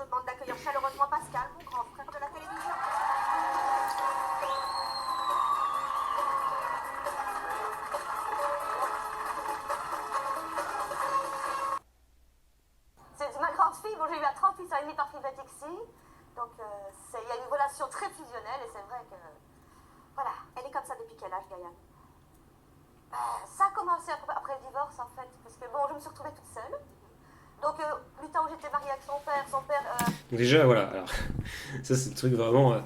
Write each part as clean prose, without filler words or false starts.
demande d'accueillir chaleureusement Pascal, mon grand frère de la télévision. C'est ma grande fille, bon j'ai eu à 38 ans et demi par Fever Dixie, donc il y a une relation très fusionnelle et c'est vrai que, voilà, elle est comme ça depuis quel âge, Gaïane? Ça a commencé après le divorce en fait, parce que bon, je me suis retrouvée toute seule. Donc, du temps où j'étais mariée avec son père, Donc déjà, voilà, alors, ça c'est le truc vraiment.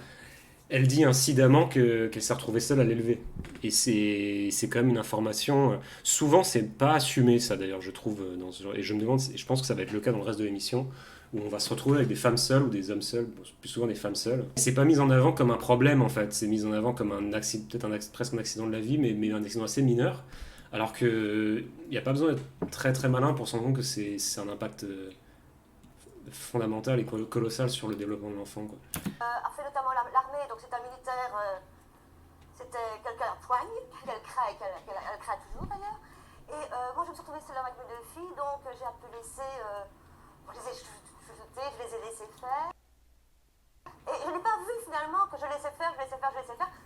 Elle dit incidemment qu'elle s'est retrouvée seule à l'élever. Et c'est quand même une information. Souvent, c'est pas assumé, ça d'ailleurs, je trouve. Dans ce genre, et je me demande, je pense que ça va être le cas dans le reste de l'émission, où on va se retrouver avec des femmes seules ou des hommes seuls, bon, plus souvent des femmes seules. C'est pas mis en avant comme un problème en fait, c'est mis en avant comme un accident, peut-être presque un accident de la vie, mais un accident assez mineur. Alors que il n'y a pas besoin d'être très très malin pour se rendre compte que c'est un impact fondamental et colossal sur le développement de l'enfant, quoi. a fait notamment l'armée, donc c'est un militaire, c'était quelqu'un à poigne, qu'elle craint, qu'elle craint toujours d'ailleurs. Et moi je me suis retrouvée seule avec mes deux filles, donc j'ai un peu laissé, je les ai chuchotées, je les ai laissées faire. Et je n'ai pas vu finalement que je laissais faire,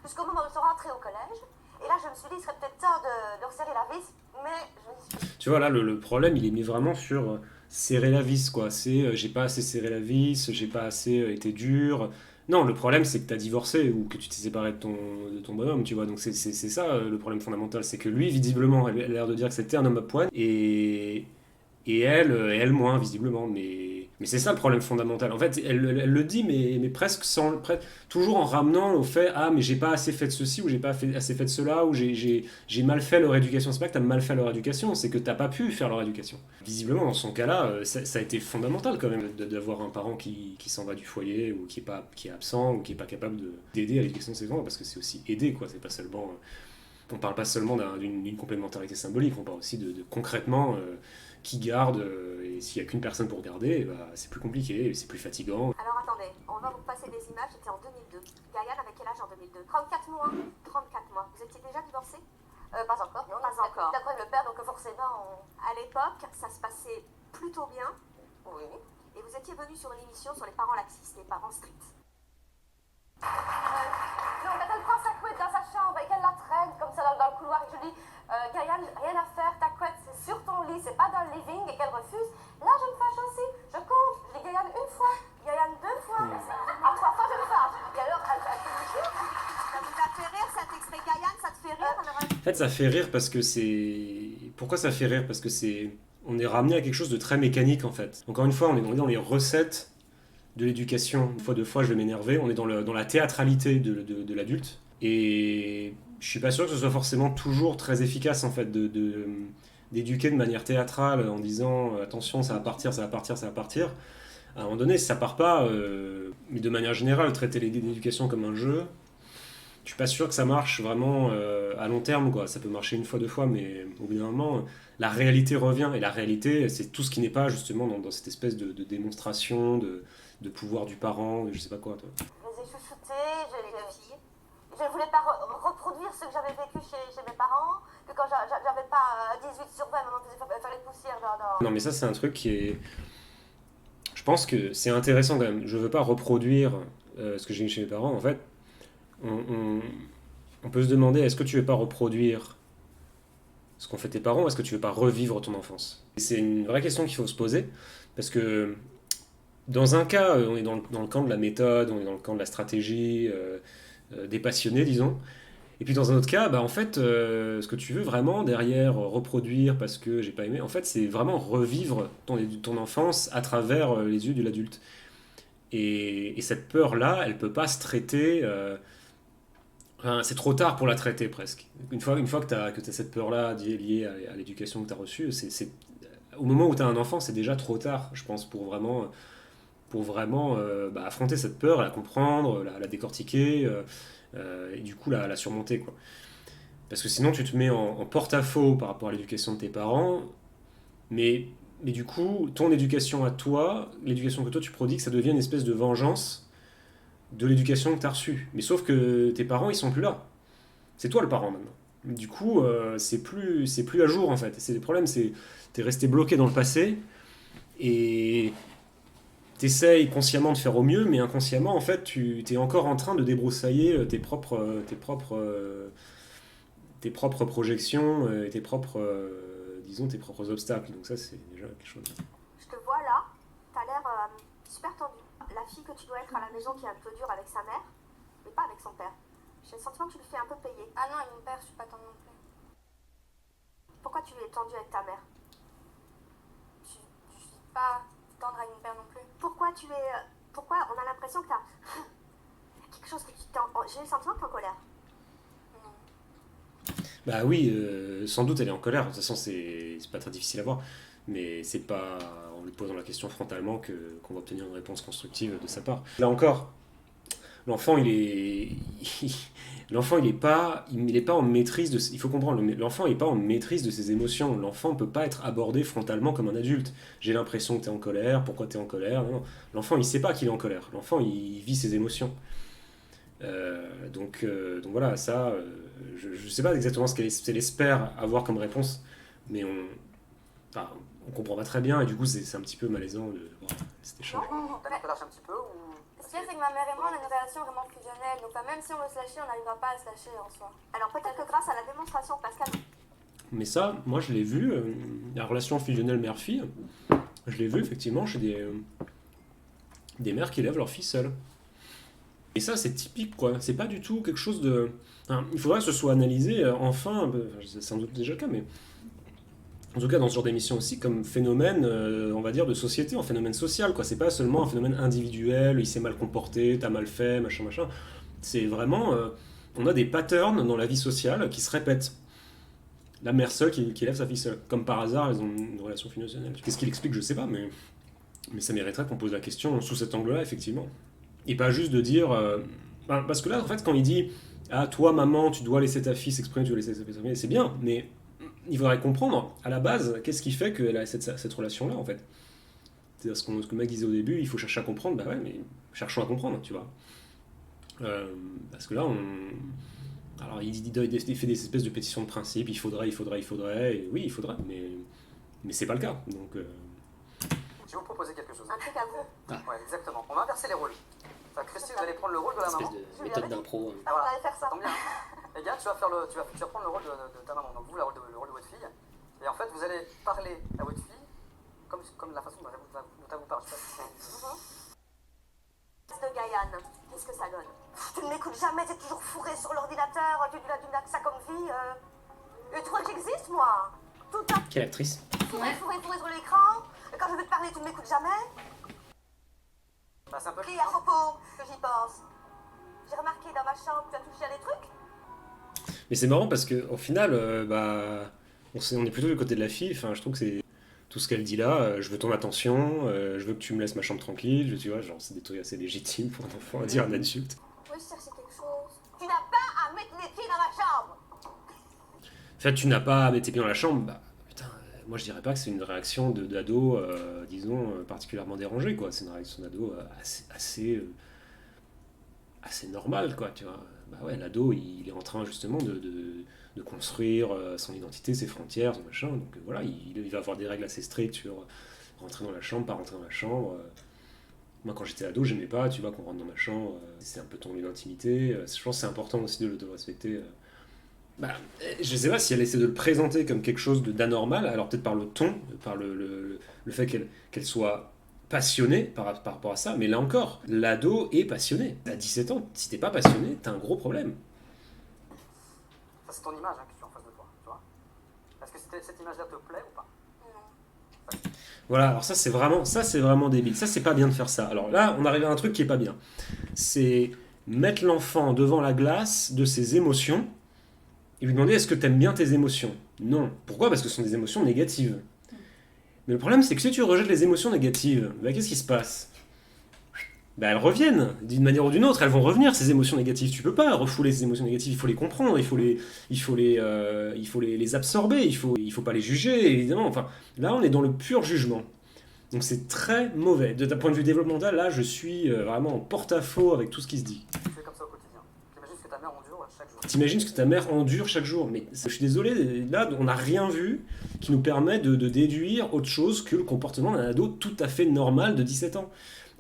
jusqu'au moment où ils sont rentrés au collège. Et là je me suis dit, il serait peut-être temps de resserrer la vis, mais je me suis... Tu vois, là, le problème, il est mis vraiment sur serrer la vis, quoi. C'est j'ai pas assez serré la vis, j'ai pas assez été dur. Non, le problème, c'est que t'as divorcé ou que tu t'es séparé de ton bonhomme, tu vois. Donc, c'est ça le problème fondamental. C'est que lui, visiblement, elle a l'air de dire que c'était un homme à poigne et elle moins, visiblement. Mais c'est ça le problème fondamental. En fait, elle le dit, mais presque toujours en ramenant au fait, ah, mais j'ai pas assez fait de ceci, ou j'ai pas assez fait de cela, ou j'ai mal fait leur éducation. C'est pas que t'as mal fait leur éducation, c'est que t'as pas pu faire leur éducation. Visiblement, dans son cas-là, ça a été fondamental quand même d'avoir un parent qui s'en va du foyer, ou qui est absent, ou qui est pas capable d'aider à l'éducation de ses enfants, parce que c'est aussi aider, quoi. C'est pas seulement. On parle pas seulement d'une complémentarité symbolique, on parle aussi de concrètement qui garde, et s'il n'y a qu'une personne pour garder, bah, c'est plus compliqué, c'est plus fatigant. Alors attendez, on va vous passer des images, c'était en 2002. Gaïane avait quel âge en 2002? 34 mois. 34 mois. Vous étiez déjà divorcé? Pas encore, non, pas encore. D'accord, le père, donc forcément, à l'époque, ça se passait plutôt bien. Oui. Et vous étiez venu sur une émission sur les parents laxistes, les parents stricts. Non, quand elle prend sa couette dans sa chambre et qu'elle la traîne comme ça dans le couloir et que je dis Gaïane, rien à faire, ta couette c'est sur ton lit, c'est pas dans le living et qu'elle refuse, là je me fâche aussi. Je compte, je dis Gaïane une fois, Gaïane deux fois, à trois fois je me fâche. Et alors elle fait le jeu. Ça vous a fait rire cet extrait Gaïane, ça te fait rire En fait, ça fait rire parce que c'est. Pourquoi ça fait rire? Parce que c'est. On est ramené à quelque chose de très mécanique en fait. Encore une fois, on est dans les recettes de l'éducation. Une fois, deux fois, je vais m'énerver. On est dans la théâtralité de l'adulte. Et je suis pas sûr que ce soit forcément toujours très efficace en fait d'éduquer de manière théâtrale en disant attention, ça va partir, ça va partir, ça va partir. À un moment donné, si ça part pas, mais de manière générale, traiter l'éducation comme un jeu, je suis pas sûr que ça marche vraiment à long terme, quoi. Ça peut marcher une fois, deux fois, mais au bout d'un moment, la réalité revient. Et la réalité, c'est tout ce qui n'est pas justement dans cette espèce de démonstration, de pouvoir du parent, de je sais pas quoi, toi. Je les ai chouchoutés, je les filles. Je ne voulais pas reproduire ce que j'avais vécu chez mes parents, que quand j'avais pas 18 sur 20, maman faisait faire les poussières Non, mais ça, c'est un truc qui est. Je pense que c'est intéressant quand même. Je veux pas reproduire ce que j'ai eu chez mes parents. En fait, on, on- on peut se demander est-ce que tu veux pas reproduire ce qu'ont fait tes parents ou est-ce que tu veux pas revivre ton enfance? Et c'est une vraie question qu'il faut se poser parce que dans un cas, on est dans le camp de la méthode, on est dans le camp de la stratégie, des passionnés, disons. Et puis dans un autre cas, bah en fait, ce que tu veux vraiment derrière reproduire parce que j'ai pas aimé, en fait, c'est vraiment revivre ton enfance à travers les yeux de l'adulte. Et cette peur-là, elle peut pas se traiter. Enfin, c'est trop tard pour la traiter presque. Une fois que tu as cette peur-là liée à l'éducation que tu as reçue, au moment où tu as un enfant, c'est déjà trop tard, je pense, pour vraiment bah, affronter cette peur, la comprendre, la décortiquer, et du coup la surmonter, quoi. Parce que sinon, tu te mets en porte-à-faux par rapport à l'éducation de tes parents, mais, mais du coup, ton éducation à toi, l'éducation que toi tu prodigues, ça devient une espèce de vengeance de l'éducation que tu as reçue. Mais sauf que tes parents, ils sont plus là. C'est toi le parent maintenant. Du coup, c'est plus à jour en fait. C'est le problème, c'est t'es resté bloqué dans le passé et t'essayes consciemment de faire au mieux, mais inconsciemment, en fait, tu es encore en train de débroussailler tes propres projections et disons, tes propres obstacles. Donc ça, c'est déjà quelque chose. Je te vois là, t'as l'air super tendue. La fille que tu dois être à la maison qui est un peu dure avec sa mère, mais pas avec son père. J'ai le sentiment que tu le fais un peu payer. Ah non, et mon père, je suis pas tendre non plus. Pourquoi tu es tendue avec ta mère? Je suis pas tendre avec mon père non plus. Pourquoi tu es... pourquoi on a l'impression que t'as... quelque chose que tu t'es... J'ai le sentiment que t'es en colère. Non. Bah oui, sans doute elle est en colère. De toute façon, c'est pas très difficile à voir. Mais c'est pas en lui posant la question frontalement qu'on va obtenir une réponse constructive de sa part. Là encore, l'enfant, l'enfant, il est pas en maîtrise de. Il faut comprendre, l'enfant n'est pas en maîtrise de ses émotions. L'enfant ne peut pas être abordé frontalement comme un adulte. J'ai l'impression que tu es en colère. Pourquoi tu es en colère? Non, non. L'enfant, il sait pas qu'il est en colère. L'enfant, il vit ses émotions. Donc voilà, ça, je sais pas exactement ce qu'elle espère avoir comme réponse, mais enfin, on comprend pas très bien et du coup c'est un petit peu malaisant de voir cet échange. T'as te lâches un petit peu ou... Ce qu'il y a, c'est que ma mère et moi, on a une relation vraiment fusionnelle. Donc, même si on veut se lâcher, on n'arrivera pas à se lâcher en soi. Alors peut-être que grâce à la démonstration de Pascal... Mais ça, moi je l'ai vu, la relation fusionnelle mère-fille, je l'ai vu effectivement chez des mères qui élèvent leur fille seule. Et ça, c'est typique, quoi. C'est pas du tout quelque chose de. Enfin, il faudrait que ce soit analysé, enfin, c'est sans doute déjà le cas, mais en tout cas dans ce genre d'émission aussi, comme phénomène, on va dire, de société, en phénomène social, quoi. C'est pas seulement un phénomène individuel, il s'est mal comporté, t'as mal fait, machin, machin. C'est vraiment. On a des patterns dans la vie sociale qui se répètent. La mère seule qui élève sa fille seule. Comme par hasard, elles ont une relation fusionnelle. Qu'est-ce qu'il explique, je sais pas, mais ça mériterait qu'on pose la question sous cet angle-là, effectivement. Et pas juste de dire. Parce que là, en fait, quand il dit ah, toi, maman, tu dois laisser ta fille s'exprimer, tu dois laisser ta fille s'exprimer, c'est bien, mais il faudrait comprendre, à la base, qu'est-ce qui fait qu'elle a cette relation-là, en fait. C'est-à-dire ce que le mec disait au début, il faut chercher à comprendre, bah ouais, mais cherchons à comprendre, tu vois. Parce que là, alors, il fait des espèces de pétitions de principe, il faudrait, et oui, il faudrait, mais c'est pas le cas, donc. Je vais vous proposer quelque chose. Un truc à vous. Ouais, exactement. On va inverser les rôles. Enfin, Christy, vous allez prendre le rôle de la maman. Espèce de méthode d'impro. Ah, on allait faire ça. Ça tombe bien. Les gars, tu vas prendre le rôle de ta maman. Donc vous, le rôle de votre fille. Et en fait, vous allez parler à votre fille comme la façon dont elle vous parle. Je sais pas si De Gaïane, qu'est-ce que ça donne? Tu ne m'écoutes jamais, t'es toujours fourré sur l'ordinateur, tu n'as que ça comme vie. Et tu crois que j'existe, moi? Tout à Quelle actrice? fourré sur l'écran. Et quand je veux te parler, tu ne m'écoutes jamais. bah, c'est un peu... Pris à propos que j'y pense. J'ai remarqué dans ma chambre, tu as touché à des trucs. Mais c'est marrant parce qu'au final, on est plutôt du côté de la fille. Enfin, je trouve que c'est tout ce qu'elle dit là. Je veux ton attention, je veux que tu me laisses ma chambre tranquille. Tu vois, genre, c'est des trucs assez légitimes pour un enfant à dire un adulte. Oui, je cherchais quelque chose. Tu n'as pas à mettre les pieds dans ma chambre. En fait, tu n'as pas à mettre tes pieds dans la chambre. Bah, putain, moi je dirais pas que c'est une réaction d'ado, disons, particulièrement dérangée, quoi. C'est une réaction d'ado assez normale, quoi, tu vois. Bah ouais, l'ado, il est en train justement de construire son identité, ses frontières, son machin. Donc voilà, il va avoir des règles assez strictes sur rentrer dans la chambre, pas rentrer dans la chambre. Moi, quand j'étais ado, j'aimais pas, tu vois, qu'on rentre dans ma chambre. C'est un peu ton lieu d'intimité. Je pense que c'est important aussi de le respecter. Je sais pas si elle essaie de le présenter comme quelque chose d'anormal, alors peut-être par le ton, par le fait qu'elle soit passionnée par rapport à ça, mais là encore, l'ado est passionné. À 17 ans, si t'es pas passionné, t'as un gros problème. Ça, c'est ton image que tu as en face de toi, tu vois. Est-ce que cette image-là te plaît ou pas? Non. Voilà, alors ça c'est vraiment débile. Ça c'est pas bien de faire ça. Alors là, on arrive à un truc qui est pas bien. C'est mettre l'enfant devant la glace de ses émotions et lui demander est-ce que t'aimes bien tes émotions? Non. Pourquoi? Parce que ce sont des émotions négatives. Mais le problème c'est que si tu rejettes les émotions négatives, qu'est-ce qui se passe? Elles reviennent, d'une manière ou d'une autre, elles vont revenir ces émotions négatives. Tu peux pas refouler ces émotions négatives, il faut les comprendre, il faut les absorber, il faut pas les juger, évidemment. Enfin, là on est dans le pur jugement. Donc c'est très mauvais. De ta point de vue développemental, là je suis vraiment en porte-à-faux avec tout ce qui se dit. Tu fais comme ça au quotidien. T'imagines ce que ta mère endure chaque jour. T'imagines ce que ta mère endure chaque jour. Mais je suis désolé, là on n'a rien vu qui nous permet de déduire autre chose que le comportement d'un ado tout à fait normal de 17 ans.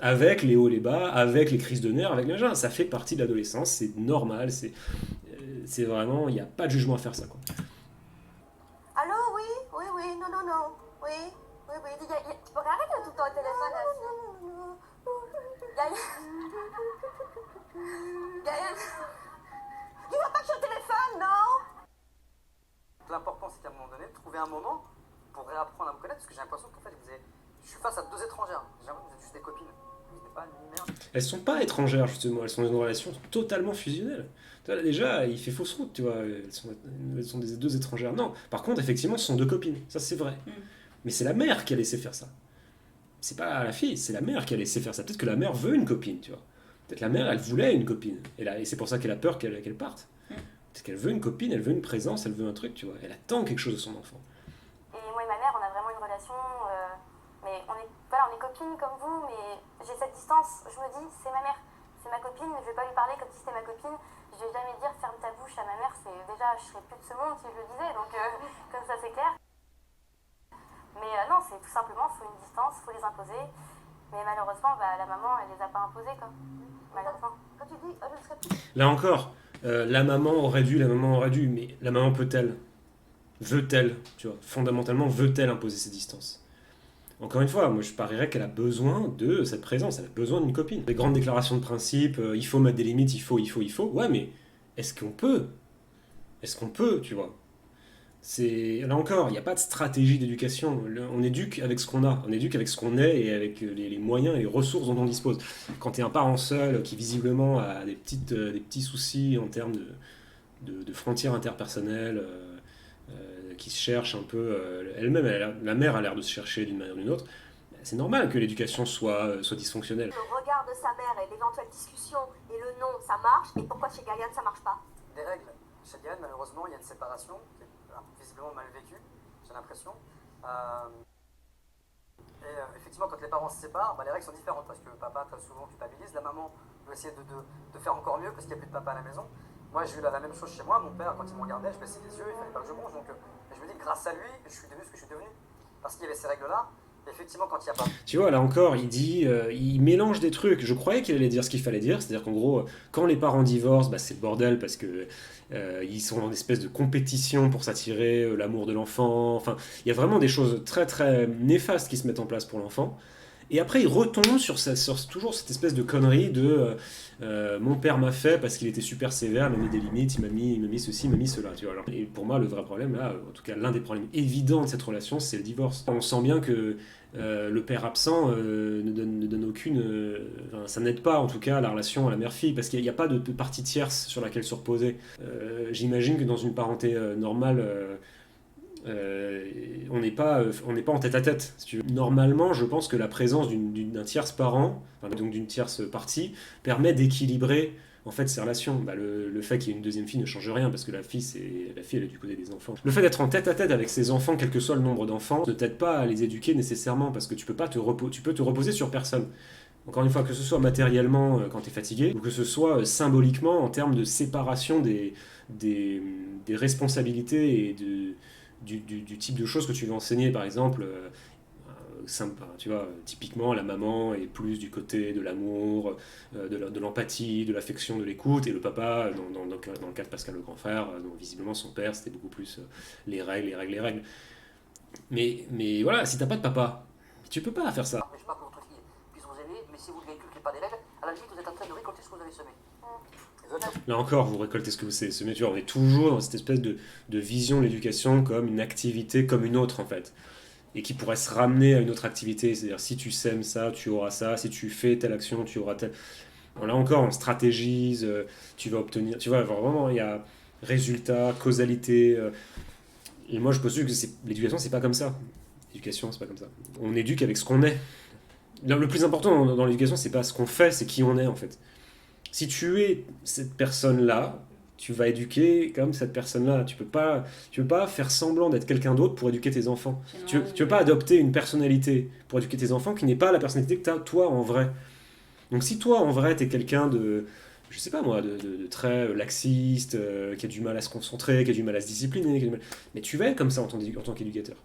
avec les hauts, les bas, avec les crises de nerfs, avec les machins. Ça fait partie de l'adolescence, c'est normal, c'est vraiment, il n'y a pas de jugement à faire ça, quoi. Allô, oui, oui, oui, non, non, non, oui, oui, oui. Tu pourrais arrêter tout le temps au téléphone, la fille. Gaëlle. Gaëlle. Tu vois pas que je suis au téléphone, non? L'important, c'est qu'à un moment donné, trouver un moment pour réapprendre à me connaître, parce que j'ai l'impression qu'en fait, je suis face à deux étrangères. J'ai l'impression que vous êtes juste des copines. Vous n'êtes pas ni merde. Elles sont pas étrangères, justement, elles sont dans une relation totalement fusionnelle. Tu vois, là, déjà, il fait fausse route, tu vois, elles sont des deux étrangères. Non, par contre, effectivement, ce sont deux copines, ça c'est vrai. Mais c'est la mère qui a laissé faire ça. C'est pas la fille, c'est la mère qui a laissé faire ça. Peut-être que la mère veut une copine, tu vois. Peut-être la mère, elle voulait une copine. Et c'est pour ça qu'elle a peur qu'elle parte. Peut-être qu'elle veut une copine, elle veut une présence, elle veut un truc, tu vois. Elle attend quelque chose de son enfant. Et moi et ma mère, on a vraiment une relation, mais on est copines comme vous, mais j'ai cette distance. Je me dis, c'est ma mère, c'est ma copine, je vais pas lui parler comme si c'était ma copine. Je vais jamais dire ferme ta bouche à ma mère, déjà, je serais plus de ce monde si je le disais, donc comme ça c'est clair. Mais non, c'est tout simplement, faut une distance, faut les imposer. Mais malheureusement, la maman, elle les a pas imposés, quoi. Malheureusement. Quand tu dis, je ne serai plus. Là encore, la maman aurait dû, mais la maman peut-elle? Veut-elle, tu vois, fondamentalement, veut-elle imposer ses distances? Encore une fois, moi je parierais qu'elle a besoin de cette présence, elle a besoin d'une copine. Des grandes déclarations de principe, il faut mettre des limites, il faut. Ouais, mais est-ce qu'on peut? Est-ce qu'on peut, tu vois? Là encore, il n'y a pas de stratégie d'éducation. On éduque avec ce qu'on a, on éduque avec ce qu'on est et avec les moyens et les ressources dont on dispose. Quand tu es un parent seul qui visiblement a des petits soucis en termes de frontières interpersonnelles, qui se cherche un peu elle-même, la mère a l'air de se chercher d'une manière ou d'une autre, c'est normal que l'éducation soit dysfonctionnelle. Le regard de sa mère et l'éventuelle discussion et le non, ça marche. Et pourquoi chez Gaïane, ça marche pas? Des règles. Chez Diane, malheureusement, il y a une séparation qui est visiblement mal vécue, j'ai l'impression. Effectivement, quand les parents se séparent, les règles sont différentes parce que papa, très souvent, culpabilise. La maman veut essayer de faire encore mieux parce qu'il n'y a plus de papa à la maison. Moi, j'ai eu la même chose chez moi. Mon père, quand il me regardait, je baissais les yeux, il fallait pas que je bronche. Donc, je me dis, grâce à lui, je suis devenu ce que je suis devenu. Parce qu'il y avait ces règles-là. Et effectivement, quand il n'y a pas. Tu vois, là encore, il mélange des trucs. Je croyais qu'il allait dire ce qu'il fallait dire, c'est-à-dire qu'en gros, quand les parents divorcent, c'est le bordel parce que ils sont en espèce de compétition pour s'attirer l'amour de l'enfant. Enfin, il y a vraiment des choses très très néfastes qui se mettent en place pour l'enfant. Et après, il retombe sur toujours cette espèce de connerie de mon père m'a fait parce qu'il était super sévère, il m'a mis des limites, il m'a mis ceci, il m'a mis cela. Tu vois, alors. Et pour moi, le vrai problème, là, en tout cas, l'un des problèmes évidents de cette relation, c'est le divorce. On sent bien que le père absent ne donne aucune. Ça n'aide pas, en tout cas, la relation à la mère-fille, parce qu'il n'y a pas de partie tierce sur laquelle se reposer. J'imagine que dans une parenté normale. On n'est pas en tête à tête. Si tu veux. Normalement, je pense que la présence d'un tierce parent, donc d'une tierce partie, permet d'équilibrer en fait ces relations. Le fait qu'il y ait une deuxième fille ne change rien parce que la fille elle est du côté des enfants. Le fait d'être en tête à tête avec ses enfants, quel que soit le nombre d'enfants, ne t'aide pas à les éduquer nécessairement parce que tu peux te reposer sur personne. Encore une fois, que ce soit matériellement quand tu es fatigué, ou que ce soit symboliquement en termes de séparation des responsabilités et du type de choses que tu veux enseigner. Par exemple, tu vois, typiquement la maman est plus du côté de l'amour, de l'empathie, de l'affection, de l'écoute, et le papa, dans le cas de Pascal le grand frère, donc visiblement son père, c'était beaucoup plus les règles. Mais voilà, si t'as pas de papa, tu peux pas faire ça. Je sais pas que votre fille puisse vous aider, mais si vous ne véhiculez pas des règles, à la limite vous êtes en train de récolter ce que vous avez semé. Là encore, vous récoltez ce que vous semez. Tu vois, on est toujours dans cette espèce de vision de l'éducation comme une activité comme une autre, en fait. Et qui pourrait se ramener à une autre activité. C'est-à-dire, si tu sèmes ça, tu auras ça. Si tu fais telle action, tu auras telle... Bon, là encore, on stratégise, tu vas obtenir... Tu vois, vraiment, il y a résultat, causalité. Et moi, je postule que l'éducation, c'est pas comme ça. L'éducation, c'est pas comme ça. On éduque avec ce qu'on est. Le plus important dans l'éducation, c'est pas ce qu'on fait, c'est qui on est, en fait. Si tu es cette personne-là, tu vas éduquer comme cette personne-là. Tu peux pas faire semblant d'être quelqu'un d'autre pour éduquer tes enfants. Tu peux pas adopter une personnalité pour éduquer tes enfants qui n'est pas la personnalité que tu as toi en vrai. Donc si toi en vrai t'es quelqu'un de, je sais pas moi, de très laxiste, qui a du mal à se concentrer, qui a du mal à se discipliner, mais tu vas être comme ça en tant qu'éducateur.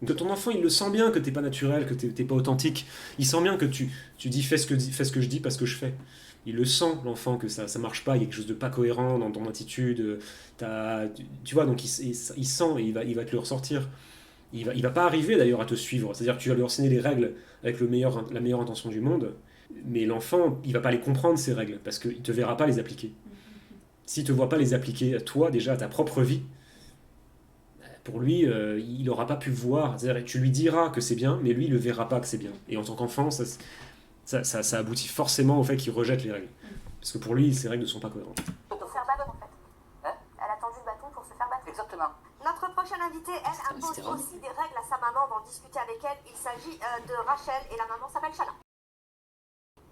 Donc ton enfant, il le sent bien que t'es pas naturel, que t'es pas authentique. Il sent bien que tu dis fais ce que je dis, pas ce que je fais. Il le sent, l'enfant, que ça marche pas, il y a quelque chose de pas cohérent dans ton attitude. Tu vois, donc il sent et il va te le ressortir. Il va pas arriver d'ailleurs à te suivre. C'est-à-dire que tu vas lui enseigner les règles avec la meilleure intention du monde, mais l'enfant, il va pas les comprendre, ces règles, parce qu'il te verra pas les appliquer. S'il te voit pas les appliquer à toi, déjà à ta propre vie, pour lui, il n'aura pas pu voir. C'est-à-dire, tu lui diras que c'est bien, mais lui, il ne verra pas que c'est bien. Et en tant qu'enfant, ça aboutit forcément au fait qu'il rejette les règles. Parce que pour lui, ces règles ne sont pas cohérentes. Pour se faire battre, en fait. Hein? Elle a tendu le bâton pour se faire battre. Exactement. Notre prochaine invitée, elle impose c'était aussi des règles à sa maman. On va en discuter avec elle. Il s'agit de Rachel et la maman s'appelle Chana.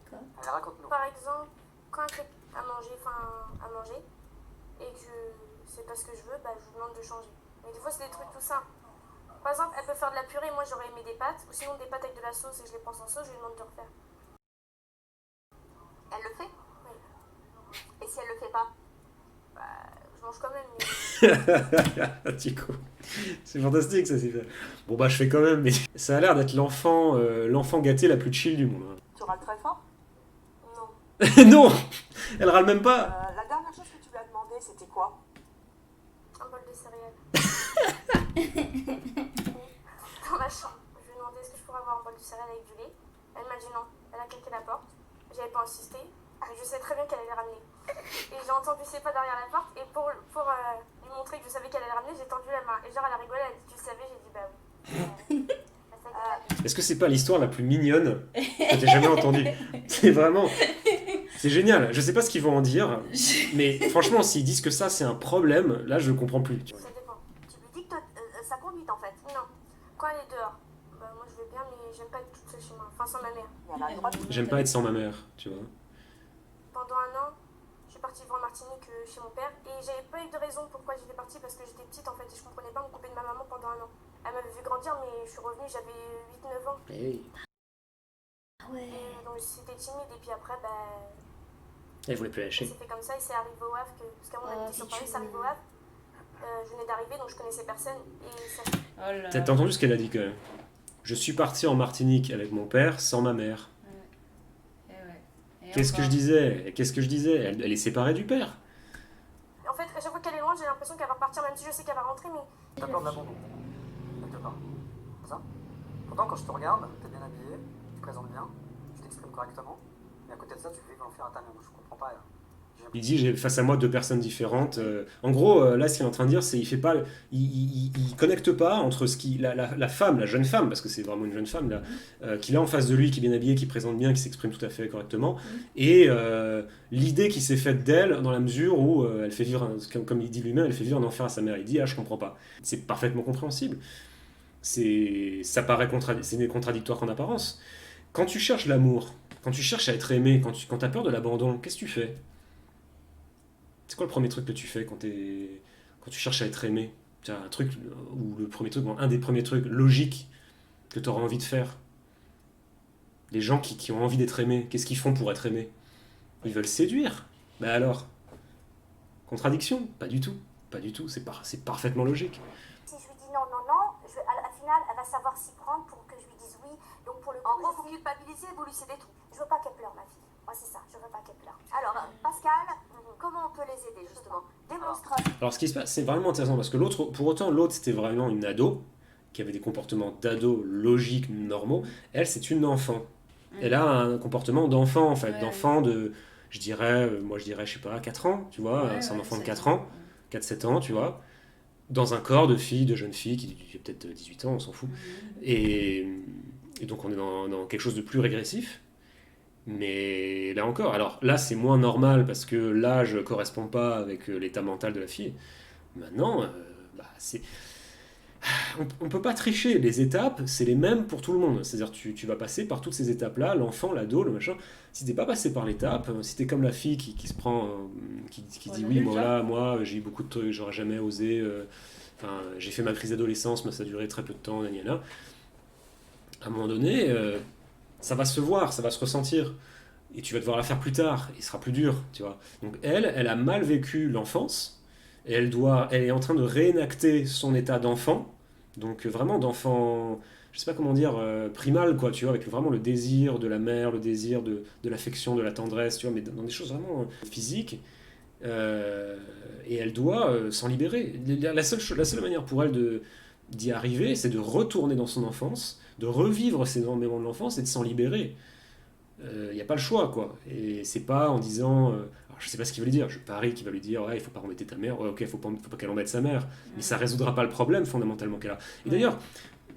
Allez, raconte-nous. Par exemple, quand elle fait à manger, et que c'est pas ce que je veux, bah, je vous demande de changer. Mais des fois, c'est des trucs tout simples. Par exemple, elle peut faire de la purée, moi j'aurais aimé des pâtes, ou sinon des pâtes avec de la sauce et je les pense en sauce, je lui demande de refaire. Elle le fait? Oui. Et si elle le fait pas? Bah, je mange quand même, mais Tico. C'est fantastique, ça, c'est fait. Bon, bah, je fais quand même, mais ça a l'air d'être l'enfant gâté la plus chill du monde. Tu râles très fort. non. Non. Elle râle même pas. La dernière chose que tu lui as demandé, c'était quoi? Un bol de céréales. Dans ma chambre, je lui ai demandé est-ce que je pourrais avoir un bol de céréales avec du lait. Elle m'a dit non, elle a claqué la porte. J'avais pas insisté, mais je savais très bien qu'elle allait ramener. Et j'ai entendu ses pas derrière la porte, et pour lui montrer que je savais qu'elle allait ramener, j'ai tendu la main. Et genre, elle a rigolé, elle a dit tu le savais, j'ai dit bah oui. Est-ce que c'est pas l'histoire la plus mignonne que t'aies jamais entendue? C'est vraiment... C'est génial. Je sais pas ce qu'ils vont en dire, mais franchement, s'ils disent que ça, c'est un problème, là, je comprends plus. Ça dépend. Tu lui dis que sa conduite en fait. Non. Quand elle est dehors, bah moi je veux bien, mais j'aime pas être toute seule chez moi. Enfin, sans ma mère. Et elle a le droit de... J'aime pas être sans ma mère, tu vois. Pendant un an, je suis partie vivre en Martinique chez mon père et j'avais pas eu de raison pourquoi j'étais partie parce que j'étais petite en fait et je comprenais pas me couper de ma maman pendant un an. Elle m'avait vu grandir mais je suis revenue, j'avais 8-9 ans. Hey. Et donc j'étais timide et puis après bah Elle voulait plus c'est lâcher. fait comme ça et c'est arrivé au Havre parce qu'avant on habitait sur Paris, c'est arrivé au Havre. Je venais d'arriver donc je connaissais personne et ça... Oh là. T'as entendu ce qu'elle a dit quand même? Je suis partie en Martinique avec mon père sans ma mère. Et ouais. Et Qu'est-ce que encore. je disais? Et qu'est-ce que je disais? Elle est séparée du père. En fait à chaque fois qu'elle est loin j'ai l'impression qu'elle va repartir même si je sais qu'elle va rentrer mais... T'as peur de l'abandon. Quelque part. C'est ça? Pourtant, quand je te regarde, t'es bien habillé, tu te présentes bien, tu t'exprimes correctement, mais à côté de ça, tu fais l'enfer à ta mère. Je comprends pas. Il dit j'ai face à moi deux personnes différentes. En gros, là, ce qu'il est en train de dire, c'est il connecte pas entre la femme, la jeune femme, parce que c'est vraiment une jeune femme là, qu'il a en face de lui, qui est bien habillée, qui présente bien, qui s'exprime tout à fait correctement, et l'idée qui s'est faite d'elle dans la mesure où elle fait vivre, comme il dit lui-même, elle fait vivre un enfer à sa mère. Il dit je comprends pas. C'est parfaitement compréhensible. Ça paraît c'est contradictoire qu'en apparence. Quand tu cherches l'amour, quand tu cherches à être aimé, quand tu as peur de l'abandon, qu'est-ce que tu fais? C'est quoi le premier truc que tu fais quand tu cherches à être aimé? Tu as un truc, ou le premier truc, un des premiers trucs logiques que tu auras envie de faire. Les gens qui ont envie d'être aimés, qu'est-ce qu'ils font pour être aimés? Ils veulent séduire. Bah alors? Contradiction? Pas du tout. Pas du tout, c'est parfaitement logique. Si je lui dis non, à la finale, elle va savoir s'y prendre pour que je lui dise oui. Donc pour le coup, En gros, vous culpabilisez, vous lui cédez tout. je veux pas qu'elle pleure, ma fille. Moi, c'est ça, je veux pas qu'elle pleure. Alors, Pascal, comment on peut les aider justement? Démontre. Alors ce qui se passe, c'est vraiment intéressant parce que pour autant, l'autre c'était vraiment une ado qui avait des comportements d'ado logiques, normaux. Elle, c'est une enfant. Elle a un comportement d'enfant en fait, Ouais, d'enfant de, je dirais, je sais pas, 4 ans, tu vois, Ouais, c'est un ouais, enfant de c'est 4 ça. ans, 4-7 ans, tu vois, dans un corps de fille, de jeune fille qui a peut-être 18 ans, on s'en fout. Et donc on est dans quelque chose de plus régressif. Mais là encore, alors là c'est moins normal parce que l'âge ne correspond pas avec l'état mental de la fille. Maintenant, on ne peut pas tricher. Les étapes, c'est les mêmes pour tout le monde. C'est-à-dire tu vas passer par toutes ces étapes-là, l'enfant, l'ado, le machin. Si t'es pas passé par l'étape, si t'es comme la fille qui se prend, qui dit oui, moi j'ai eu beaucoup de trucs, j'aurais jamais osé. J'ai fait ma crise d'adolescence, mais ça a duré très peu de temps, gna. À un moment donné, ça va se voir, ça va se ressentir. Et tu vas devoir la faire plus tard, il sera plus dur, tu vois. Donc elle a mal vécu l'enfance, et elle est en train de réénacter son état d'enfant Donc vraiment d'enfant, je sais pas comment dire, primal, quoi, tu vois, avec vraiment le désir de la mère, le désir de l'affection, de la tendresse, tu vois, mais dans des choses vraiment physiques. Et elle doit s'en libérer. La seule manière pour elle d'y arriver, c'est de retourner dans son enfance, de revivre ces moments de l'enfance et de s'en libérer. Il n'y a pas le choix, quoi. Et c'est pas en disant. Alors, je sais pas ce qu'il veut lui dire. Je parie qu'il va lui dire, ouais, il faut pas embêter ta mère. Ouais, ok, faut pas qu'elle embête sa mère. Mais ça résoudra pas le problème, fondamentalement, qu'elle a. Et d'ailleurs,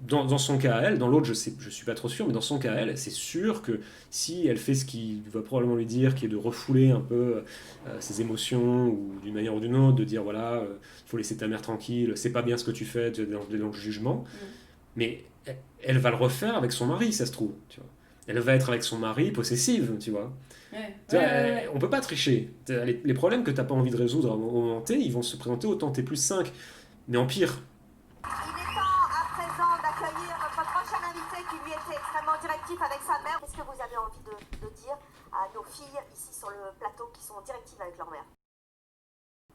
dans son cas à elle, dans l'autre, je suis pas trop sûr, mais dans son cas à elle, c'est sûr que si elle fait ce qu'il va probablement lui dire, qui est de refouler un peu ses émotions, ou d'une manière ou d'une autre, de dire, voilà, faut laisser ta mère tranquille, c'est pas bien ce que tu fais, tu es dans le jugement. Mais elle va le refaire avec son mari, ça se trouve, tu vois. Elle va être avec son mari possessive, tu vois. Tu vois, on peut pas tricher. Les problèmes que t'as pas envie de résoudre au moment T, ils vont se présenter au temps T+5, mais en pire. Il est temps à présent d'accueillir notre prochain invité qui lui était extrêmement directif avec sa mère. Qu'est-ce que vous avez envie de dire à nos filles ici sur le plateau qui sont directives avec leur mère?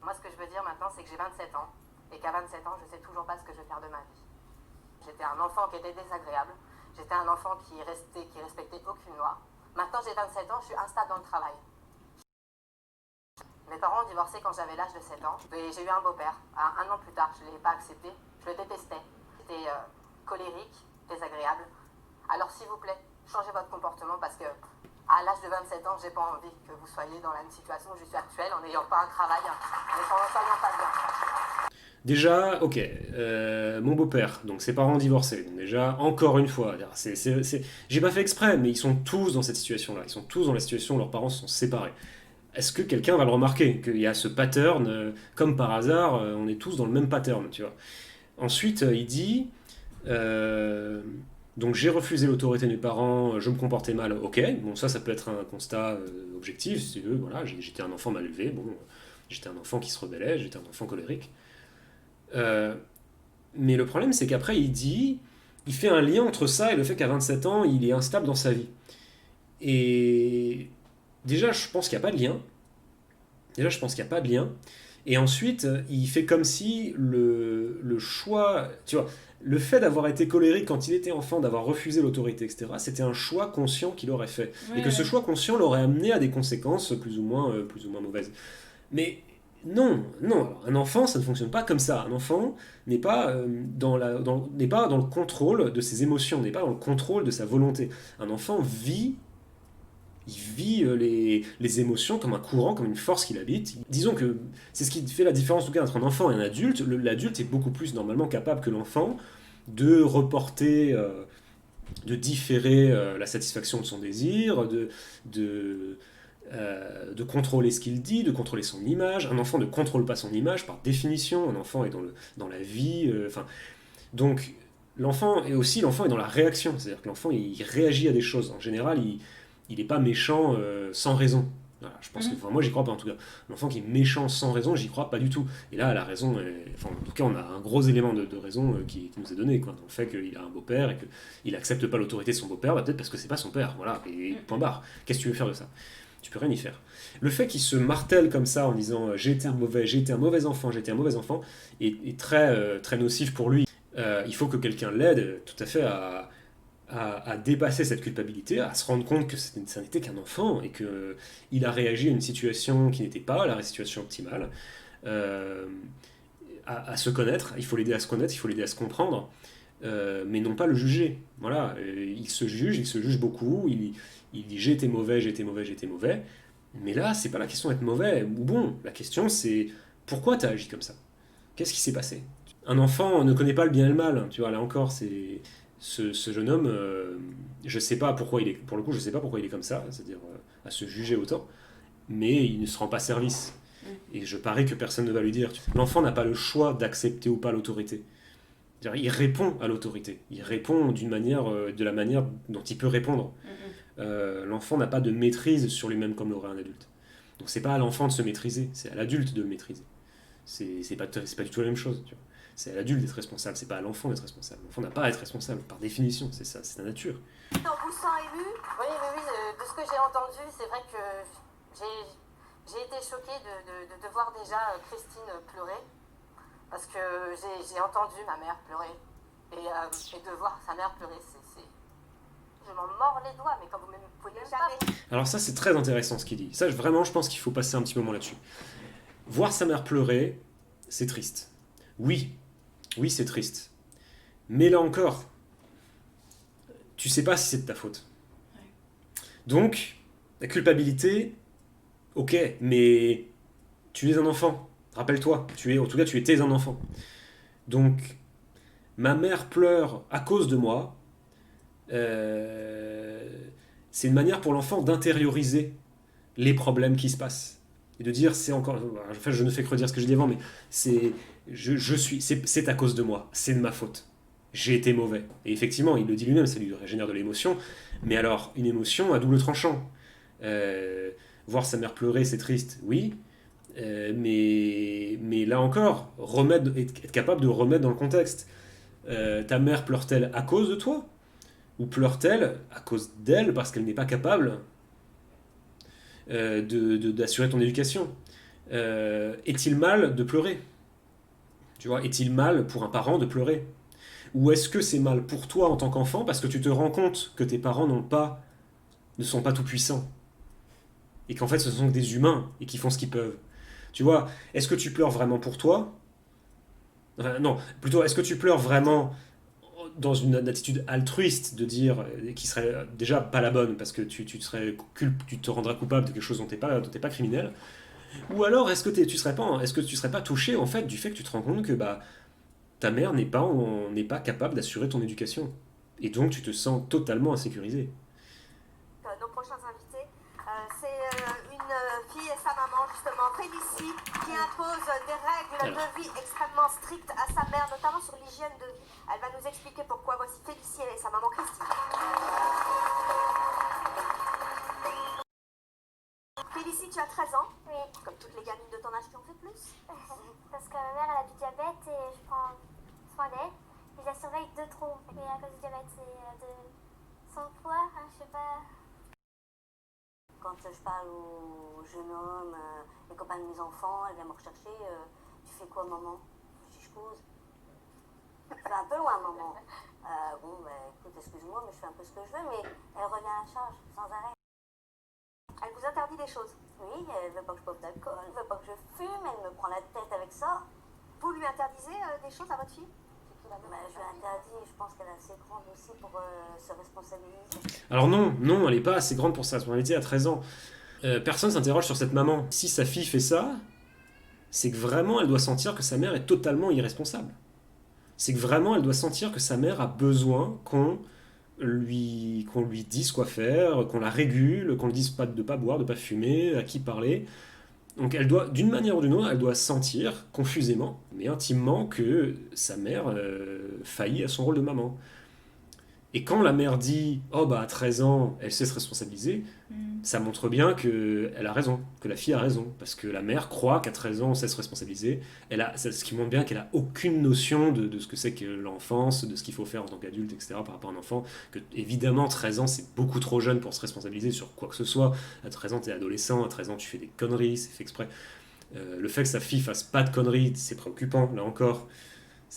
Moi, ce que je veux dire maintenant, c'est que j'ai 27 ans et qu'à 27 ans, je sais toujours pas ce que je vais faire de ma vie. J'étais un enfant qui était désagréable. J'étais un enfant qui respectait aucune loi. Maintenant, j'ai 27 ans, je suis instable dans le travail. Mes parents ont divorcé quand j'avais l'âge de 7 ans. Et j'ai eu un beau-père. Un an plus tard, je ne l'ai pas accepté. Je le détestais. J'étais colérique, désagréable. Alors, s'il vous plaît, changez votre comportement parce que à l'âge de 27 ans, j'ai pas envie que vous soyez dans la même situation où je suis actuelle, en n'ayant pas un travail, en ne soyant pas bien. Déjà, ok, mon beau-père, donc ses parents divorcés, donc déjà, encore une fois, j'ai pas fait exprès, mais ils sont tous dans cette situation-là, ils sont tous dans la situation où leurs parents se sont séparés. Est-ce que quelqu'un va le remarquer, qu'il y a ce pattern, comme par hasard, on est tous dans le même pattern, tu vois. Ensuite, il dit, donc j'ai refusé l'autorité de mes parents, je me comportais mal, ok, bon ça peut être un constat objectif, si tu veux, voilà, j'étais un enfant mal élevé, bon, j'étais un enfant qui se rebellait, j'étais un enfant colérique. Mais le problème, c'est qu'après, il fait un lien entre ça et le fait qu'à 27 ans, il est instable dans sa vie. Et déjà, je pense qu'il n'y a pas de lien. Et ensuite, il fait comme si le choix, tu vois, le fait d'avoir été colérique quand il était enfant, d'avoir refusé l'autorité, etc., c'était un choix conscient qu'il aurait fait. Et que ce choix conscient l'aurait amené à des conséquences plus ou moins mauvaises. Mais non, alors, un enfant, ça ne fonctionne pas comme ça. Un enfant n'est pas, n'est pas dans le contrôle de ses émotions, n'est pas dans le contrôle de sa volonté. Un enfant vit les émotions comme un courant, comme une force qui l'habite. Disons que c'est ce qui fait la différence en tout cas entre un enfant et un adulte. L'adulte est beaucoup plus normalement capable que l'enfant de reporter, de différer la satisfaction de son désir, de contrôler ce qu'il dit, de contrôler son image. Un enfant ne contrôle pas son image par définition. Un enfant est dans la vie. Donc l'enfant est dans la réaction. C'est-à-dire que l'enfant il réagit à des choses. En général, il n'est pas méchant sans raison. Voilà, je pense que, moi j'y crois pas en tout cas. L'enfant qui est méchant sans raison, j'y crois pas du tout. Et là, la raison, en tout cas, on a un gros élément de raison qui nous est donné, quoi, dans le fait qu'il a un beau-père et qu'il accepte pas l'autorité de son beau-père, peut-être parce que c'est pas son père, voilà, et point barre. Qu'est-ce que tu veux faire de ça? Tu peux rien y faire. Le fait qu'il se martèle comme ça en disant j'ai été un mauvais enfant est très, très nocif pour lui. Il faut que quelqu'un l'aide tout à fait à dépasser cette culpabilité, à se rendre compte que ça n'était qu'un enfant et qu'il a réagi à une situation qui n'était pas la situation optimale, à se connaître, il faut l'aider à se connaître, il faut l'aider à se comprendre, mais non pas le juger. Voilà, il se juge beaucoup, il dit j'ai été mauvais, mais là c'est pas la question d'être mauvais ou bon, la question c'est pourquoi t'as agi comme ça? Qu'est-ce qui s'est passé? Un enfant ne connaît pas le bien et le mal, tu vois, là encore c'est... Ce jeune homme, je sais pas pourquoi il est, pour le coup, je sais pas pourquoi il est comme ça, c'est-à-dire à se juger autant, mais il ne se rend pas service. Et je parie que personne ne va lui dire. L'enfant n'a pas le choix d'accepter ou pas l'autorité. C'est-à-dire, il répond à l'autorité. Il répond de la manière dont il peut répondre. L'enfant n'a pas de maîtrise sur lui-même comme l'aurait un adulte. Donc c'est pas à l'enfant de se maîtriser, c'est à l'adulte de le maîtriser. C'est pas du tout la même chose, tu vois. C'est à l'adulte d'être responsable, c'est pas à l'enfant d'être responsable. L'enfant n'a pas à être responsable, par définition, c'est ça, c'est la nature. On vous sent ému? Oui, de ce que j'ai entendu, c'est vrai que j'ai été choquée de voir déjà Christine pleurer. Parce que j'ai entendu ma mère pleurer. Et de voir sa mère pleurer, je m'en mords les doigts, mais quand vous ne pouvez même pas... Alors ça, c'est très intéressant ce qu'il dit. Ça, vraiment, je pense qu'il faut passer un petit moment là-dessus. Voir sa mère pleurer, c'est triste. Oui, oui, c'est triste. Mais là encore, tu sais pas si c'est de ta faute. Donc, la culpabilité, ok, mais tu es un enfant. Rappelle-toi, en tout cas, tu étais un enfant. Donc, ma mère pleure à cause de moi. C'est une manière pour l'enfant d'intérioriser les problèmes qui se passent et de dire c'est encore, enfin je ne fais que redire ce que j'ai dit avant, mais c'est à cause de moi, c'est de ma faute, j'ai été mauvais. Et effectivement il le dit lui-même, ça lui génère de l'émotion, mais alors une émotion à double tranchant. Voir sa mère pleurer, c'est triste, oui, mais là encore, être capable de remettre dans le contexte. Ta mère pleure-t-elle à cause de toi? Ou pleure-t-elle à cause d'elle parce qu'elle n'est pas capable d'assurer ton éducation? Est-il mal de pleurer? Tu vois, est-il mal pour un parent de pleurer? Ou est-ce que c'est mal pour toi en tant qu'enfant parce que tu te rends compte que tes parents ne sont pas tout puissants et qu'en fait ce sont des humains et qui font ce qu'ils peuvent? Tu vois, est-ce que tu pleures vraiment pour toi? Enfin, non, plutôt, est-ce que tu pleures vraiment dans une attitude altruiste de dire, qui serait déjà pas la bonne parce que tu te rendras coupable de quelque chose dont t'es pas criminel, ou alors est-ce que tu serais pas touché en fait du fait que tu te rends compte que bah ta mère n'est pas capable d'assurer ton éducation et donc tu te sens totalement insécurisé. Nos prochains invités, c'est une fille et sa maman, justement, Félicie, qui impose des règles de vie extrêmement strictes à sa mère, notamment sur l'hygiène de vie. Elle va nous expliquer pourquoi. Voici Félicie et sa maman Christine. Félicie, tu as 13 ans. Oui, Comme toutes les gamines de ton âge qui ont fait plus. parce que ma mère elle a du diabète et je prends soin d'elle. Et je la surveille de trop. Et à cause du diabète, c'est de son poids, je sais pas. Quand je parle aux jeunes hommes, les copains de mes enfants, elle vient me rechercher. Tu fais quoi, maman? Je dis, je cause. Je vais un peu loin, maman. Bon, bah, écoute, excuse-moi, mais je fais un peu ce que je veux, mais elle revient à la charge, sans arrêt. Elle vous interdit des choses. Oui, elle veut pas que je boive d'alcool, elle veut pas que je fume, elle me prend la tête avec ça. Vous lui interdisez des choses à votre fille? Bah, je lui interdis, je pense qu'elle est assez grande aussi pour se responsabiliser. Alors non, elle n'est pas assez grande pour ça, son réalité à 13 ans. Personne s'interroge sur cette maman. Si sa fille fait ça, c'est que vraiment elle doit sentir que sa mère est totalement irresponsable. C'est que vraiment elle doit sentir que sa mère a besoin qu'on lui dise quoi faire, qu'on la régule, qu'on lui dise pas de pas boire, de pas fumer, à qui parler. Donc elle doit, d'une manière ou d'une autre, elle doit sentir confusément, mais intimement, que sa mère faillit à son rôle de maman. Et quand la mère dit « Oh bah à 13 ans, elle sait se responsabiliser », ça montre bien qu'elle a raison, que la fille a raison. Parce que la mère croit qu'à 13 ans, on sait se responsabiliser. Ce qui montre bien qu'elle a aucune notion de ce que c'est que l'enfance, de ce qu'il faut faire en tant qu'adulte, etc. par rapport à un enfant. Que, évidemment, 13 ans, c'est beaucoup trop jeune pour se responsabiliser sur quoi que ce soit. À 13 ans, t'es adolescent, à 13 ans, tu fais des conneries, c'est fait exprès. Le fait que sa fille fasse pas de conneries, c'est préoccupant, là encore.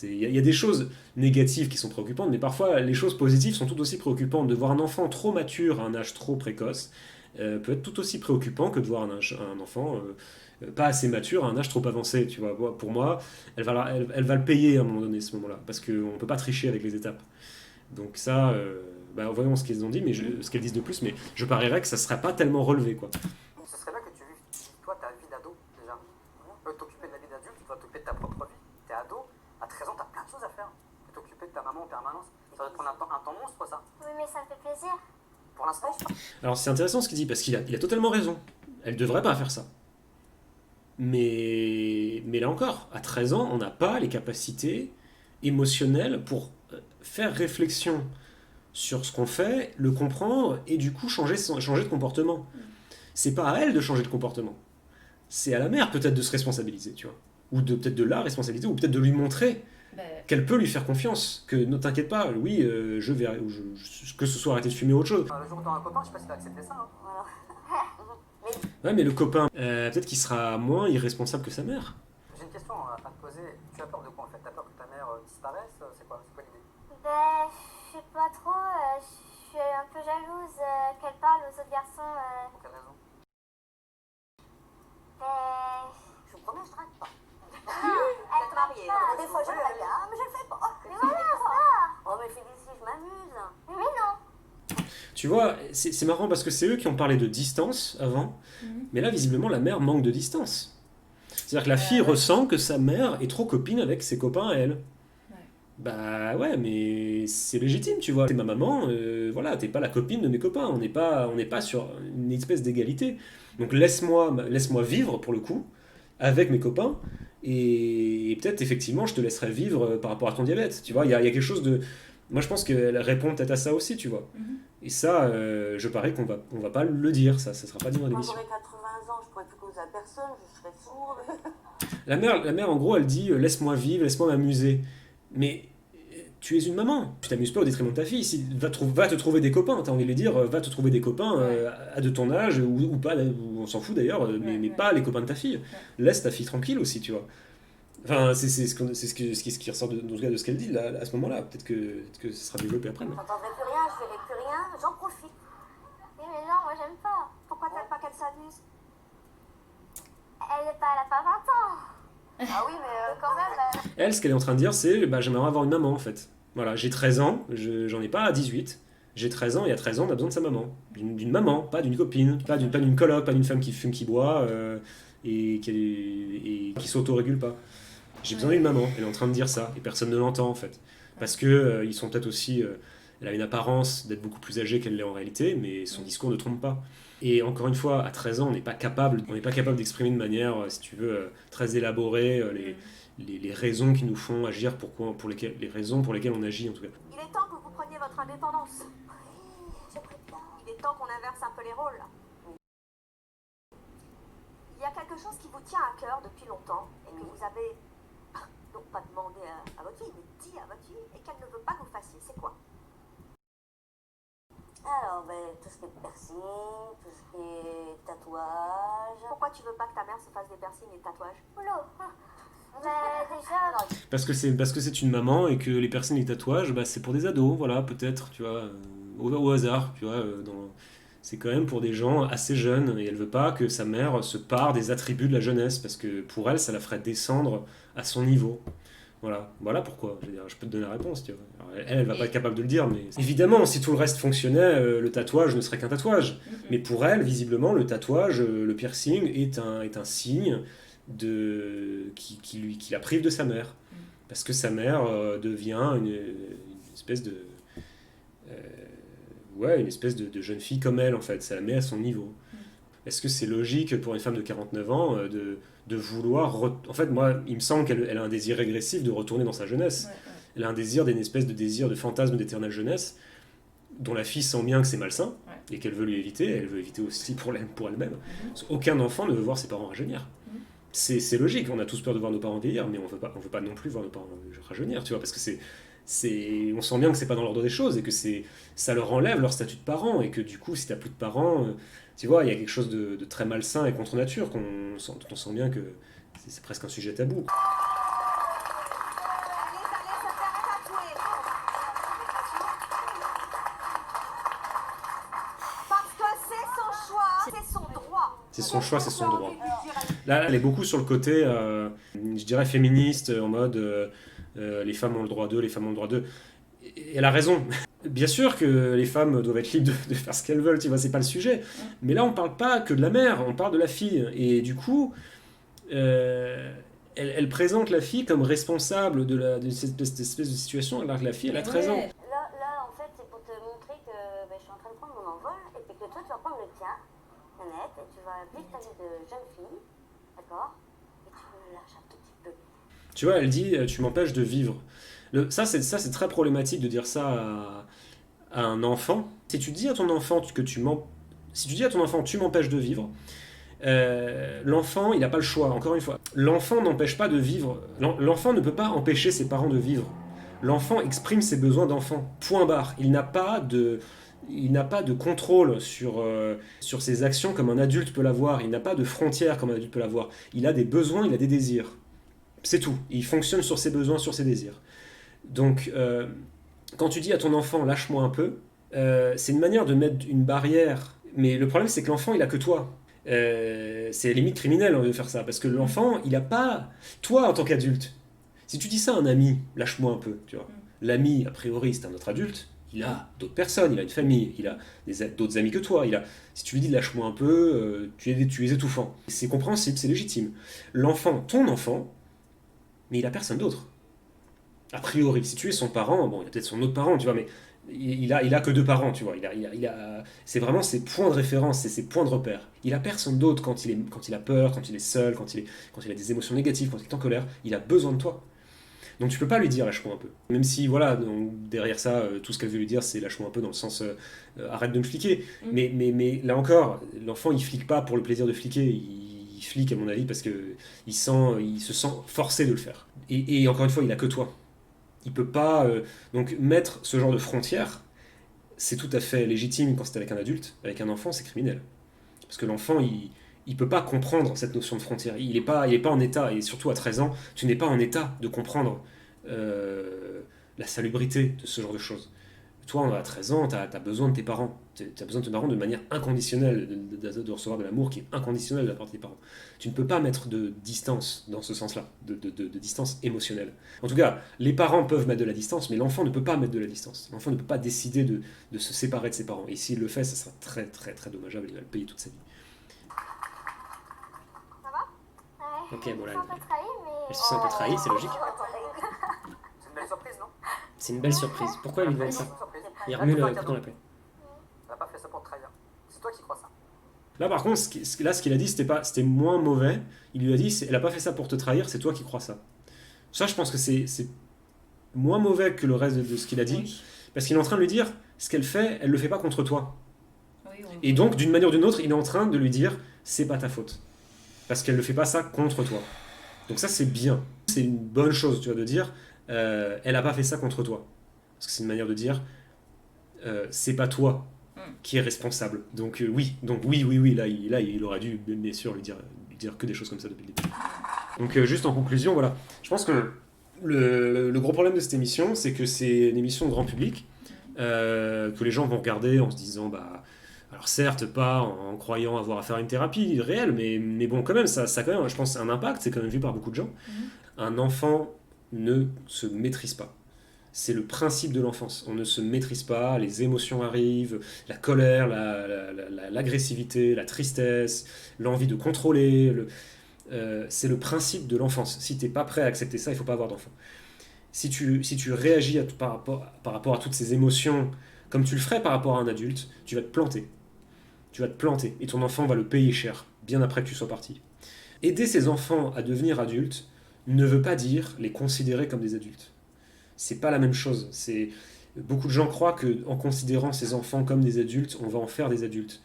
Il y a des choses négatives qui sont préoccupantes, mais parfois les choses positives sont tout aussi préoccupantes. De voir un enfant trop mature à un âge trop précoce peut être tout aussi préoccupant que de voir un enfant pas assez mature à un âge trop avancé. Tu vois. Pour moi, elle va le payer à un moment donné, ce moment-là, parce qu'on ne peut pas tricher avec les étapes. Donc ça, voyons ce qu'ils ont dit, mais ce qu'elles disent de plus, mais je parierais que ça ne serait pas tellement relevé, quoi. Ce serait bien que tu vives, toi, ta vie d'ado, déjà. T'occuper de la vie d'adulte, tu dois t'occuper de ta propre vie. T'es ado, à 13 ans, t'as plein de choses à faire. Tu peux t'occuper de ta maman en permanence. Ça va te prendre un temps monstre, ça. Oui, mais ça me fait plaisir. Pour l'instant, je pense. Alors c'est intéressant ce qu'il dit, parce qu'il a totalement raison. Elle devrait pas faire ça. Mais là encore, à 13 ans, on n'a pas les capacités émotionnelles pour faire réflexion sur ce qu'on fait, le comprendre et du coup changer de comportement. C'est pas à elle de changer de comportement. C'est à la mère peut-être de se responsabiliser, tu vois. Ou peut-être de la responsabiliser, ou peut-être de lui montrer qu'elle peut lui faire confiance, que ne t'inquiète pas, oui, je vais, que ce soit arrêter de fumer ou autre chose. Le jour où t'auras un copain, je sais pas si t'as accepté ça. Hein. Voilà. Ouais, mais le copain, peut-être qu'il sera moins irresponsable que sa mère. J'ai une question à te poser. Tu as peur de quoi en fait? T'as peur que ta mère disparaisse? C'est quoi l'idée? Ben, je sais pas trop, je suis un peu jalouse qu'elle parle aux autres garçons. Pour quelle raison? Ben, Je vous promets, je drague pas. elle Vous êtes mariée. pas. Des fois, je drague, mais je le fais pas. Mais voilà, ça. Oh, mais Félicie, je m'amuse. Mais non. Tu vois, c'est marrant parce que c'est eux qui ont parlé de distance avant, mais là, visiblement, la mère manque de distance. C'est-à-dire que la fille ressent que sa mère est trop copine avec ses copains à elle. Ouais. Bah ouais, mais c'est légitime, tu vois. T'es ma maman, voilà, t'es pas la copine de mes copains. On n'est pas sur une espèce d'égalité. Donc laisse-moi vivre, pour le coup, avec mes copains. Et peut-être, effectivement, je te laisserai vivre par rapport à ton diabète. Tu vois, il y a quelque chose de... Moi, je pense qu'elle répond peut-être à ça aussi, tu vois. Mhm. Et ça, je parie qu'on va pas le dire, ça sera pas dit dans Quand l'émission. j'aurai 80 ans, je pourrai plus causer à personne, je serai sourde. La mère, en gros, elle dit laisse-moi vivre, laisse-moi m'amuser. Mais tu es une maman. Tu t'amuses pas au détriment de ta fille. Si, va te trouver des copains. T'as envie de lui dire va te trouver des copains à de ton âge ou pas, ou on s'en fout d'ailleurs, mais pas les copains de ta fille. Laisse ta fille tranquille aussi, tu vois. Enfin, c'est ce qui ressort de ce qu'elle dit là, à ce moment-là. Peut-être que ce sera développé après. Mais... J'entendrai plus rien, je verrai plus rien, j'en profite. Oui, mais non, moi j'aime pas. Pourquoi t'aimes pas qu'elle s'amuse? Elle a pas 20 ans. Ah oui, mais quand même. Elle, ce qu'elle est en train de dire, c'est j'aimerais avoir une maman en fait. Voilà, j'ai 13 ans, j'en ai pas à 18. J'ai 13 ans, il y a 13 ans, on a besoin de sa maman. D'une maman, pas d'une copine, pas d'une coloc, pas d'une femme qui fume, qui boit et qui s'autorégule pas. J'ai besoin d'une maman, elle est en train de dire ça, et personne ne l'entend en fait. Parce que ils sont peut-être aussi. Elle a une apparence d'être beaucoup plus âgée qu'elle l'est en réalité, mais son discours ne trompe pas. Et encore une fois, à 13 ans, on n'est pas capable d'exprimer de manière, si tu veux, très élaborée les raisons qui nous font agir, les raisons pour lesquelles on agit en tout cas. Il est temps que vous preniez votre indépendance. J'aimerais bien. Il est temps qu'on inverse un peu les rôles. Il y a quelque chose qui vous tient à cœur depuis longtemps et que vous avez donc pas demandé à votre fille, mais dit à votre fille et qu'elle ne veut pas que vous fassiez. C'est quoi? Alors, ben, tout ce qui est piercing, tout ce qui est tatouage. Pourquoi tu veux pas que ta mère se fasse des piercings et des tatouages? Oula. Ben, déjà, Parce que c'est une maman et que les personnes les tatouages, c'est pour des ados, voilà, peut-être, tu vois, au hasard, tu vois, c'est quand même pour des gens assez jeunes et elle veut pas que sa mère se pare des attributs de la jeunesse parce que pour elle, ça la ferait descendre à son niveau. Voilà pourquoi. Je peux te donner la réponse, tu vois. Alors, elle va pas être capable de le dire, mais évidemment, si tout le reste fonctionnait, le tatouage ne serait qu'un tatouage. Mais pour elle, visiblement, le tatouage, le piercing est un signe qui la prive de sa mère. Parce que sa mère devient une espèce de une espèce de jeune fille comme elle, en fait. Ça la met à son niveau. Est-ce que c'est logique pour une femme de 49 ans de vouloir... En fait, moi, il me semble qu'elle a un désir régressif de retourner dans sa jeunesse. Elle a un désir, une espèce de désir, de fantasme d'éternelle jeunesse, dont la fille sent bien que c'est malsain, et qu'elle veut lui éviter. Elle veut éviter aussi pour elle-même. Aucun enfant ne veut voir ses parents rajeunir. C'est logique, on a tous peur de voir nos parents vieillir, mais on veut pas non plus voir nos parents rajeunir, tu vois, parce que on sent bien que c'est pas dans l'ordre des choses, et que ça leur enlève leur statut de parents, et que du coup, si t'as plus de parents... tu vois, il y a quelque chose de très malsain et contre nature, on sent bien que c'est presque un sujet tabou. Parce que c'est son choix, c'est son droit. C'est son choix, c'est son droit. Là, elle est beaucoup sur le côté, je dirais, féministe, en mode les femmes ont le droit d'eux, les femmes ont le droit d'eux. Et elle a raison. Bien sûr que les femmes doivent être libres de faire ce qu'elles veulent, tu vois, c'est pas le sujet. Mais là, on parle pas que de la mère, on parle de la fille. Et du coup, elle présente la fille comme responsable de cette espèce de situation, alors que la fille, elle a 13 ans. là, en fait, c'est pour te montrer que je suis en train de prendre mon envol et puis que toi, tu vas prendre le tien, net, et tu vas vivre ta vie de jeune fille, d'accord? Et tu me lâches un tout petit peu. Tu vois, elle dit tu m'empêches de vivre. Ça, c'est très problématique de dire ça à un enfant. Si tu dis à ton enfant tu m'empêches de vivre, l'enfant, il n'a pas le choix. Encore une fois, l'enfant n'empêche pas de vivre. L'enfant ne peut pas empêcher ses parents de vivre. L'enfant exprime ses besoins d'enfant. Point barre. Il n'a pas de contrôle sur ses actions comme un adulte peut l'avoir. Il n'a pas de frontières comme un adulte peut l'avoir. Il a des besoins, il a des désirs. C'est tout. Il fonctionne sur ses besoins, sur ses désirs. Donc, quand tu dis à ton enfant lâche-moi un peu, c'est une manière de mettre une barrière. Mais le problème, c'est que l'enfant, il a que toi. C'est limite criminel de faire ça, parce que l'enfant, il a pas. Toi, en tant qu'adulte, si tu dis ça à un ami, lâche-moi un peu, tu vois. L'ami, a priori, c'est un autre adulte. Il a d'autres personnes, il a une famille, il a d'autres amis que toi. Si tu lui dis lâche-moi un peu, tu es étouffant. C'est compréhensible, c'est légitime. L'enfant, ton enfant, mais il a personne d'autre. A priori, si tu es son parent, bon, il y a peut-être son autre parent, tu vois, mais il a que deux parents, tu vois. C'est vraiment ses points de référence, c'est ses points de repère. Il a personne d'autre quand il a peur, quand il est seul, quand il a des émotions négatives, quand il est en colère. Il a besoin de toi. Donc tu peux pas lui dire lâche-moi un peu. Même si, voilà, donc, derrière ça, tout ce qu'elle veut lui dire, c'est lâche-moi un peu dans le sens arrête de me fliquer. Mais là encore, l'enfant, il flique pas pour le plaisir de fliquer. Il flique, à mon avis, parce que il se sent forcé de le faire. Et encore une fois, il a que toi. Il peut pas. Donc mettre ce genre de frontière, c'est tout à fait légitime quand c'est avec un adulte. Avec un enfant, c'est criminel. Parce que l'enfant, il peut pas comprendre cette notion de frontière. Il est pas en état, et surtout à 13 ans, tu n'es pas en état de comprendre la salubrité de ce genre de choses. Toi, à 13 ans, tu as besoin de tes parents. Tu as besoin de tes parents de manière inconditionnelle, de recevoir de l'amour qui est inconditionnel de la part de tes parents. Tu ne peux pas mettre de distance dans ce sens-là, de distance émotionnelle. En tout cas, les parents peuvent mettre de la distance, mais l'enfant ne peut pas mettre de la distance. L'enfant ne peut pas décider de se séparer de ses parents. Et s'il le fait, ça sera très très très dommageable, il va le payer toute sa vie. Ça va? Ok, bon là, Je suis un peu trahie, mais... elle se sent un peu trahie, c'est logique. C'est une belle surprise, non? C'est une belle surprise. Pourquoi il lui demande ça? C'est une surprise. Il remue le couteau dans la plaie. Elle a pas fait ça pour te trahir. C'est toi qui crois ça. Là, par contre, ce qu'il a dit, c'était moins mauvais. Il lui a dit, elle a pas fait ça pour te trahir, c'est toi qui crois ça. Ça, je pense que c'est moins mauvais que le reste de ce qu'il a dit, Oui. parce qu'il est en train de lui dire, ce qu'elle fait, elle le fait pas contre toi. Oui, Et donc, d'une manière ou d'une autre, il est en train de lui dire, c'est pas ta faute. Parce qu'elle ne fait pas ça contre toi. Donc ça, c'est bien. C'est une bonne chose, tu vois, de dire, elle a pas fait ça contre toi. Parce que c'est une manière de dire, c'est pas toi qui est responsable. Donc oui, là, il aurait dû, bien sûr, lui dire que des choses comme ça depuis le début. Donc juste en conclusion, voilà. Je pense que le gros problème de cette émission, c'est que c'est une émission de grand public, que les gens vont regarder en se disant, bah... Alors certes, pas en croyant avoir à faire une thérapie réelle, mais bon, quand même, ça quand même, je pense, un impact, c'est quand même vu par beaucoup de gens. Un enfant ne se maîtrise pas. C'est le principe de l'enfance. On ne se maîtrise pas, les émotions arrivent, la colère, l'agressivité, la tristesse, l'envie de contrôler. C'est le principe de l'enfance. Si tu n'es pas prêt à accepter ça, il ne faut pas avoir d'enfant. Si tu réagis par rapport à toutes ces émotions comme tu le ferais par rapport à un adulte, tu vas te planter. Tu vas te planter et ton enfant va le payer cher, bien après que tu sois parti. Aider ses enfants à devenir adultes ne veut pas dire les considérer comme des adultes. C'est pas la même chose. Beaucoup de gens croient qu'en considérant ses enfants comme des adultes, on va en faire des adultes.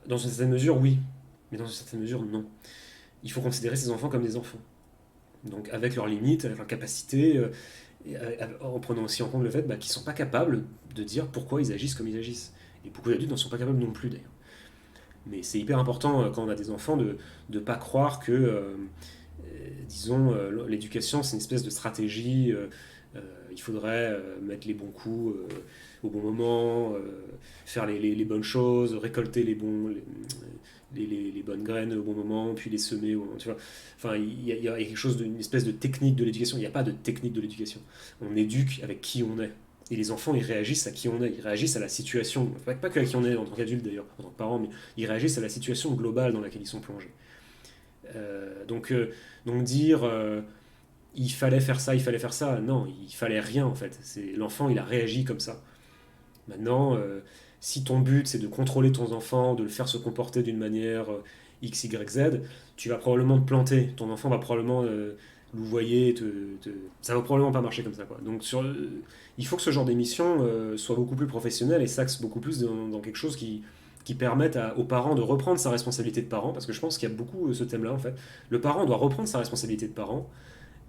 Dans une certaine mesure, oui, mais dans une certaine mesure, non. Il faut considérer ses enfants comme des enfants. Donc avec leurs limites, avec leurs capacités, en prenant aussi en compte le fait qu'ils ne sont pas capables de dire pourquoi ils agissent comme ils agissent. Et beaucoup d'adultes n'en sont pas capables non plus d'ailleurs. Mais c'est hyper important quand on a des enfants de ne pas croire que, disons, l'éducation c'est une espèce de stratégie, il faudrait mettre les bons coups au bon moment, faire les bonnes choses, récolter les bonnes graines au bon moment, puis les semer au bon moment, tu vois. Enfin, il y a quelque chose d'une espèce de technique de l'éducation. Il n'y a pas de technique de l'éducation. On éduque avec qui on est. Et les enfants, ils réagissent à qui on est. Ils réagissent à la situation. Pas que à qui on est en tant qu'adulte d'ailleurs, en tant que parent, mais ils réagissent à la situation globale dans laquelle ils sont plongés. Donc dire il fallait faire ça, non, il fallait rien en fait. L'enfant, il a réagi comme ça. Maintenant, si ton but c'est de contrôler ton enfant, de le faire se comporter d'une manière X, Y, Z, tu vas probablement te planter. Ton enfant va probablement louvoyer, ça va probablement pas marcher comme ça, quoi. Donc il faut que ce genre d'émission soit beaucoup plus professionnel et s'axe beaucoup plus dans quelque chose qui permette aux parents de reprendre sa responsabilité de parent, parce que je pense qu'il y a beaucoup ce thème-là en fait. Le parent doit reprendre sa responsabilité de parent,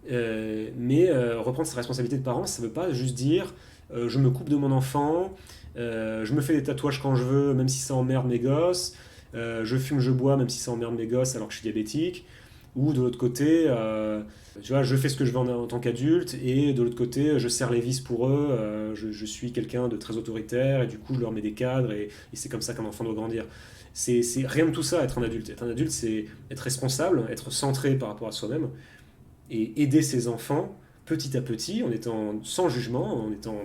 mais reprendre sa responsabilité de parent, ça veut pas juste dire je me coupe de mon enfant, je me fais des tatouages quand je veux, même si ça emmerde mes gosses, je fume, je bois, même si ça emmerde mes gosses alors que je suis diabétique, ou de l'autre côté, tu vois, je fais ce que je veux en tant qu'adulte, et de l'autre côté, je serre les vis pour eux, je suis quelqu'un de très autoritaire, et du coup, je leur mets des cadres, et c'est comme ça qu'un enfant doit grandir. C'est rien de tout ça, être un adulte. Être un adulte, c'est être responsable, être centré par rapport à soi-même, et aider ses enfants petit à petit, en étant sans jugement, en étant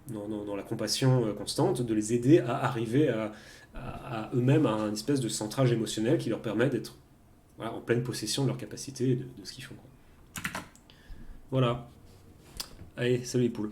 dans la compassion constante, de les aider à arriver à eux-mêmes à un espèce de centrage émotionnel qui leur permet d'être voilà, en pleine possession de leurs capacités et de ce qu'ils font. Quoi. Voilà. Allez, salut les poules.